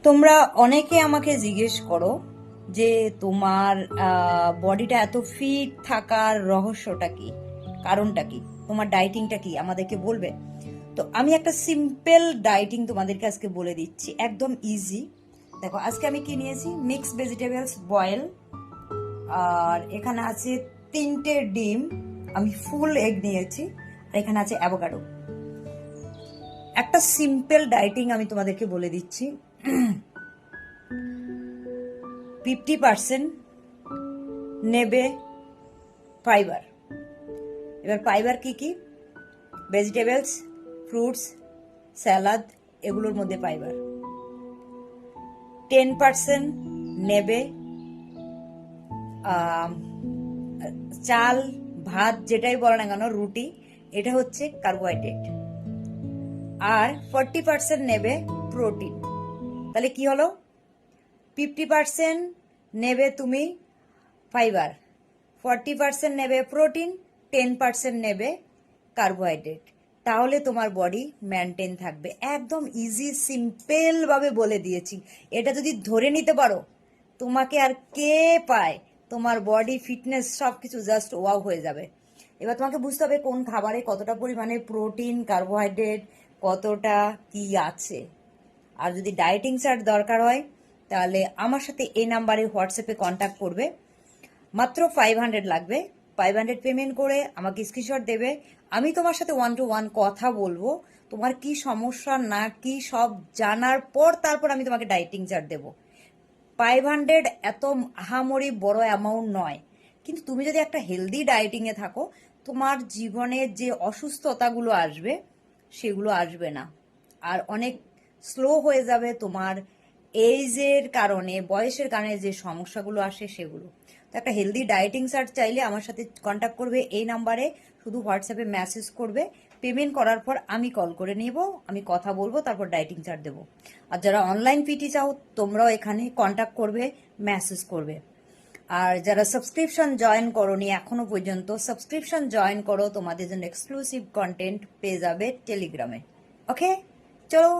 তোমরা অনেকে আমাকে জিজ্ঞেস করো যে তোমার বডিটা এত ফিট থাকার রহস্যটা কি, কারণটা কি, তোমার ডাইটিংটা কি আমাদেরকে বলবে। তো আমি একটা সিম্পল ডাইটিং তোমাদেরকে আজকে বলে দিচ্ছি, একদম ইজি। দেখো আজকে আমি কি নিয়েছি, মিক্স ভেজিটেবলস বয়েল, আর এখানে আছে 3টে ডিম, আমি ফুল এগ নিয়েছি, আর এখানে আছে অ্যাভোকাডো। একটা সিম্পল ডাইটিং আমি তোমাদেরকে বলে দিচ্ছি। 50% নেবে ফাইবার। এবার ফাইবার কি কি? ভেজিটেবলস, ফ্রুটস, স্যালাদ, এগুলোর মধ্যে ফাইবার। 10% নেবে চাল, ভাত, যেটাই বলো না কেন, রুটি, এটা হচ্ছে কার্বোহাইড্রেট। আর 40% নেবে প্রোটিন। তাহলে কি হলো? 50% নেবে তুমি ফাইবার, 40% নেবে প্রোটিন, 10% নেবে কার্বোহাইড্রেট। তাহলে তোমার বডি মেনটেন থাকবে। একদম ইজি সিম্পল ভাবে বলে দিয়েছি। এটা যদি ধরে নিতে পারো, তোমাকে আর কে পায়? তোমার বডি ফিটনেস সবকিছু জাস্ট ওয়াও হয়ে যাবে। এবার তোমাকে বুঝতে হবে কোন খাবারে কতটা পরিমাণে প্রোটিন, কার্বোহাইড্রেট, কতটা কি আছে। আর যদি ডায়েটিং চার্ট দরকার হয় তাহলে আমার সাথে এই নাম্বারে হোয়াটসঅ্যাপে কন্ট্যাক্ট করবে। মাত্র 500 লাগবে। 500 পেমেন্ট করে আমাকে স্ক্রিনশট দেবে। আমি তোমার সাথে 1 to 1 কথা বলবো, তোমার কি সমস্যা না কি সব জানার পর তারপর আমি তোমাকে ডায়েটিং চার্ট দেবো। 500 এত আহামরি বড় অ্যামাউন্ট নয়, কিন্তু তুমি যদি একটা হেলদি ডায়েটিংয়ে থাকো, তোমার জীবনে যে অসুস্থতাগুলো আসবে সেগুলো আসবে না, আর অনেক স্লো হয়ে যাবে তোমার এইজের কারণে, বয়সের কারণে যে সমস্যাগুলো আসে সেগুলো। তো একটা হেলদি ডায়েটিং চার্ট চাইলে আমার সাথে কন্ট্যাক্ট করবে এই নাম্বারে, শুধু হোয়াটসঅ্যাপে মেসেজ করবে। পেমেন্ট করার পর আমি কল করে নিব, আমি কথা বলবো, তারপর ডায়েটিং চার্ট দেবো। আর যারা অনলাইন পিটি চাও তোমরাও এখানে কন্ট্যাক্ট করবে, মেসেজ করবে। আর যারা সাবস্ক্রিপশন জয়েন করোনি এখনো পর্যন্ত, সাবস্ক্রিপশন জয়েন করো, তোমাদের জন্য এক্সক্লুসিভ কন্টেন্ট পেয়ে যাবে টেলিগ্রামে। ওকে, চলো।